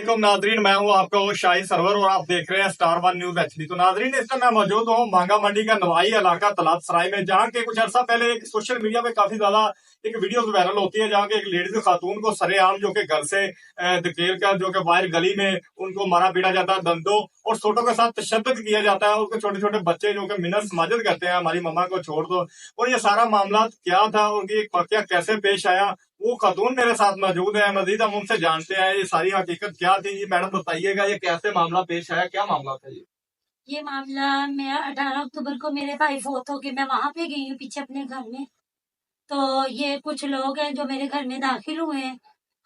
वालेकुम नाजरीन, मैं हूं आपका वो शाही सरवर और आप देख रहे हैं स्टार वन न्यूज एचडी। तो नाजरीन, इस समय मैं मौजूद हूं मांगा मंडी का नवाई इलाका तालाब सराय में, जहां के कुछ अर्सा पहले एक सोशल मीडिया पे काफी ज्यादा एक वीडियो वायरल होती है, जहां के एक लेडीज खातून को सरेआम जो के घर से धकेल कर जो के बाहर गली में उनको मारा पीटा जाता है, दंदों और सोटों के साथ तशद्दुद किया जाता है। उसके छोटे छोटे बच्चे जो के मिन्नत समाजत करते हैं हमारी मम्मा को छोड़ दो। और ये सारा मामला क्या था, उनकी वाकया कैसे पेश आया, वो खातून मेरे साथ मौजूद है। मजीद हम उनसे जानते हैं ये सारी हकीकत क्या थी। ये मैडम बताइएगा, ये कैसे मामला पेश आया, क्या मामला था ये मामला मैं 18 अक्टूबर को मेरे भाई फोत हो गए, मैं वहां पे गई हूँ पीछे अपने घर में। तो ये कुछ लोग हैं जो मेरे घर में दाखिल हुए हैं,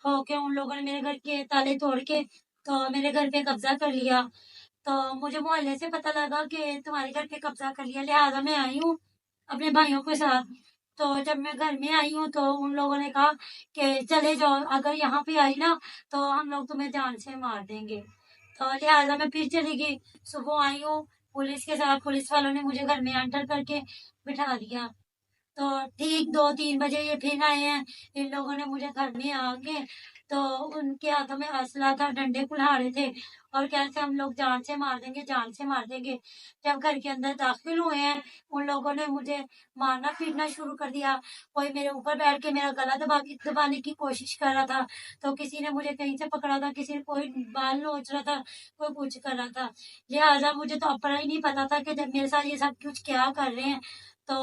हो के उन लोगों ने मेरे घर के ताले तोड़ के तो मेरे घर पे कब्जा कर लिया। तो मुझे मोहल्ले से पता लगा कि तुम्हारे घर पे कब्जा कर लिया, लिहाजा मैं आई हूँ अपने भाइयों के साथ। तो जब मैं घर में आई हूँ तो उन लोगों ने कहा कि चले जाओ, अगर यहाँ पे आई ना तो हम लोग तुम्हें जान से मार देंगे। तो लिहाजा मैं फिर चली गई। सुबह आई हूँ पुलिस के साथ, पुलिस वालों ने मुझे घर में एंटर करके बिठा दिया। तो ठीक 2-3 बजे ये फिर आए हैं। इन लोगों ने मुझे घर में आके तो उनके हाथों में असला था, डंडे कुल्हाड़े थे और कहते हम लोग जान से मार देंगे, जान से मार देंगे। जब घर के अंदर दाखिल हुए हैं उन लोगों ने मुझे मारना पीटना शुरू कर दिया। कोई मेरे ऊपर बैठ के मेरा गला दबाने की कोशिश कर रहा था, तो किसी ने मुझे कहीं से पकड़ा था, किसी ने कोई बाल नोच रहा था, कोई कुछ कर रहा था। लिहाजा मुझे तो अपना ही नहीं पता था कि जब मेरे साथ ये सब कुछ क्या कर रहे हैं। तो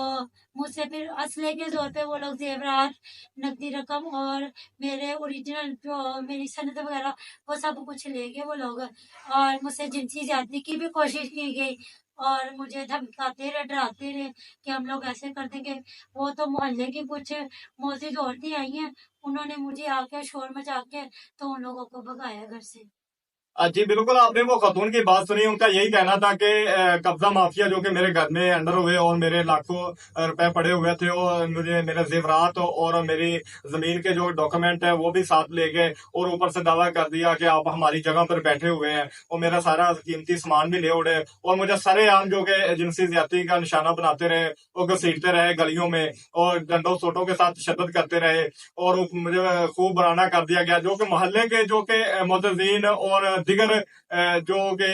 मुझसे फिर असले के जोर पे वो लोग जेवरात, नकदी रकम और मेरे ओरिजिनल जो मेरी सनद वगैरह वो सब कुछ ले गए वो लोग। और मुझसे जिनसी ज्यादती की भी कोशिश की गई और मुझे धमकाते रहे, डराते रहे कि हम लोग ऐसे कर देंगे। वो तो मोहल्ले की कुछ मोजिद औरतें आई हैं, उन्होंने मुझे आके शोर मचा के तो उन लोगों को भगाया घर से। जी बिल्कुल, आपने वो खातून की बात सुनी। उनका यही कहना था कि कब्जा माफिया जो कि मेरे घर में अंडर हुए और मेरे लाखों रुपए पड़े हुए थे, और मुझे मेरे जेवरात और मेरी जमीन के जो डॉक्यूमेंट है वो भी साथ ले गए और ऊपर से दावा कर दिया कि आप हमारी जगह पर बैठे हुए हैं, और मेरा सारा कीमती सामान भी ले उड़े और मुझे सरेआम जो कि जिनसी ज्यादती का निशाना बनाते रहे और घसीटते रहे गलियों में और डंडों सोटों के साथ तशद्दुद करते रहे और मुझे खूब बराना कर दिया गया। जो कि मोहल्ले के जो कि मुतज़ीन और दिगर जो के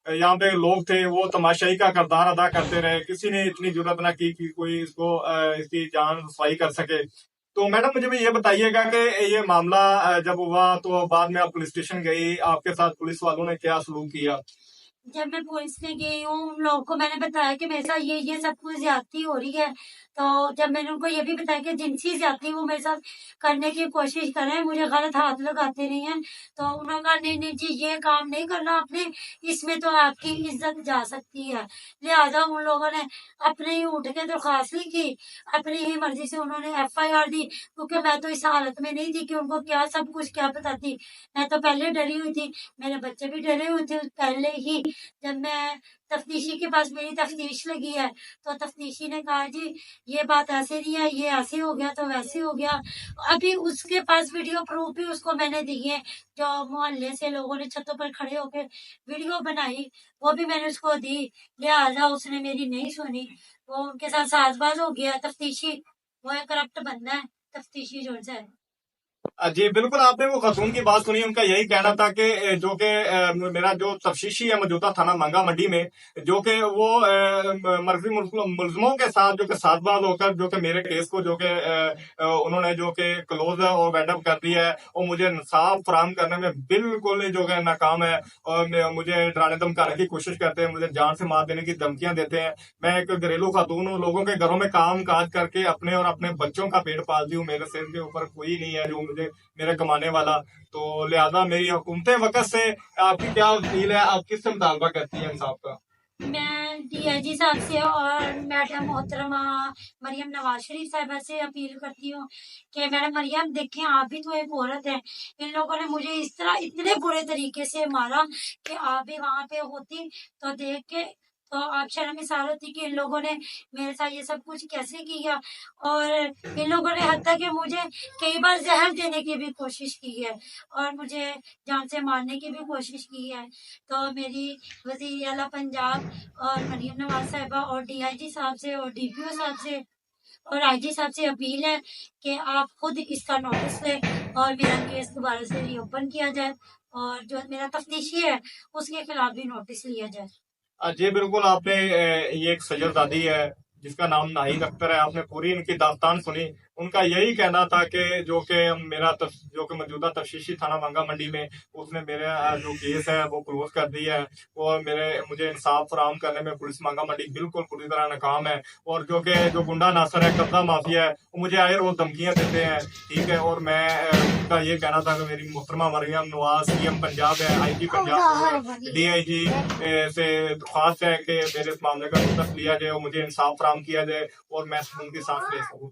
यहाँ पे लोग थे वो तमाशाई का किरदार अदा करते रहे। किसी ने इतनी जरूरत ना की कि कोई इसको इसकी जान रसवाई कर सके। तो मैडम मुझे भी ये बताइएगा कि ये मामला जब हुआ तो बाद में आप पुलिस स्टेशन गई, आपके साथ पुलिस वालों ने क्या सलूक किया? जब मैं पुलिस में गई हूँ उन लोगों को मैंने बताया कि मेरे साथ ये सब कुछ ज्यादती हो रही है। तो जब मैंने उनको ये भी बताया कि जिनसी ज्यादती वो मेरे साथ करने की कोशिश कर रहे हैं, मुझे गलत हाथ लगाते नहीं हैं, तो उन्होंने कहा नहीं नहीं जी ये काम नहीं करना आपने, इसमें तो आपकी इज्जत जा सकती है। लिहाजा उन लोगों ने अपने ही उठ के दरख्वास्त ली की, अपनी ही मर्जी से उन्होंने FIR दी, क्योंकि मैं तो इस हालत में नहीं थी कि उनको क्या सब कुछ क्या बताती। मैं तो पहले डरी हुई थी, मेरे बच्चे भी डरे हुए थे पहले ही। जब मैं तफ्तीशी के पास मेरी तफ्तीश लगी है तो तफ्तीशी ने कहा जी ये बात ऐसे नहीं है, ये ऐसे हो गया तो वैसे हो गया। अभी उसके पास वीडियो प्रूफ भी उसको मैंने दी है, जो मोहल्ले से लोगों ने छतों पर खड़े होकर वीडियो बनाई वो भी मैंने उसको दी। लिहाजा उसने मेरी नहीं सुनी, वो उनके साथ साजबाज हो गया। तफ्तीशी वो एक करप्ट बंदा है, तफ्तीशी जो है। जी बिल्कुल, आपने वो खातून की बात सुनी। उनका यही कहना था कि जो कि मेरा जो तफ्तीशी है मौजूदा थाना मांगा मंडी में, जो कि वो मर्जी मुलजमों के साथ जो कि साथबाज होकर जो कि मेरे केस को जो कि उन्होंने जो कि क्लोज और वाइंड कर दिया है और मुझे इंसाफ फराहम करने में बिल्कुल जो कि नाकाम है और मुझे डराने धमकाने की कोशिश करते हैं, मुझे जान से मार देने की धमकियां देते हैं। मैं एक घरेलू खातून हूँ, लोगों के घरों में काम काज करके अपने और अपने बच्चों का पेट पालती हूँ। मेरे सिर के ऊपर कोई नहीं है जो मुझे मेरे कमाने वाला। तो लिहाजा मेरी हुकूमत वक्त से आपकी क्या अपील है, आप किससे मुतालबा करती हैं इंसाफ का? मैं DIG साहब से और मैडम मोहतरमा मरियम नवाज शरीफ साहिबा से अपील करती हूँ कि मैडम मरियम देखें आप भी तो एक औरत है। इन लोगों ने मुझे इस तरह इतने बुरे तरीके से मारा कि आप भी वहां पे होती तो देख के तो आप शर्मिसार होती कि इन लोगों ने मेरे साथ ये सब कुछ कैसे किया। और इन लोगों ने हद तक मुझे कई बार जहर देने की भी कोशिश की है और मुझे जान से मारने की भी कोशिश की है। तो मेरी वज़ीर आला पंजाब और मरियम नवाज साहिबा और DIG साहब से और DPO साहब से और IG साहब से अपील है कि आप खुद इसका नोटिस लें और मेरा केस दोबारा से रीओपन किया जाए और जो मेरा तफ्तीशी है उसके खिलाफ भी नोटिस लिया जाए। जी बिल्कुल, आपने ये एक सजरदादी है जिसका नाम नाहिद अख्तर है, आपने पूरी इनकी दास्तान सुनी। उनका यही कहना था कि जो कि मौजूदा तफ्तीशी थाना बांगा मंडी में उसने मेरा जो केस है वो क्लोज कर दिया है, और मुझे इंसाफ फराहम करने में पुलिस बांगा मंडी बिल्कुल पूरी तरह नाकाम है। और जो गुंडा नासर है, कब्जा माफिया है, वो मुझे आए रोज धमकियां देते हैं, ठीक है। और मैं उनका ये कहना था कि मेरी मोहतरमा मरियम नवाज सीएम पंजाब है, आईजी पंजाब, डीआईजी से दरख्वास्त है कि मेरे इस मामले का नोटिस लिया जाए और मुझे इंसाफ फराहम किया जाए और मैं उनकी सांस ले सकूँ।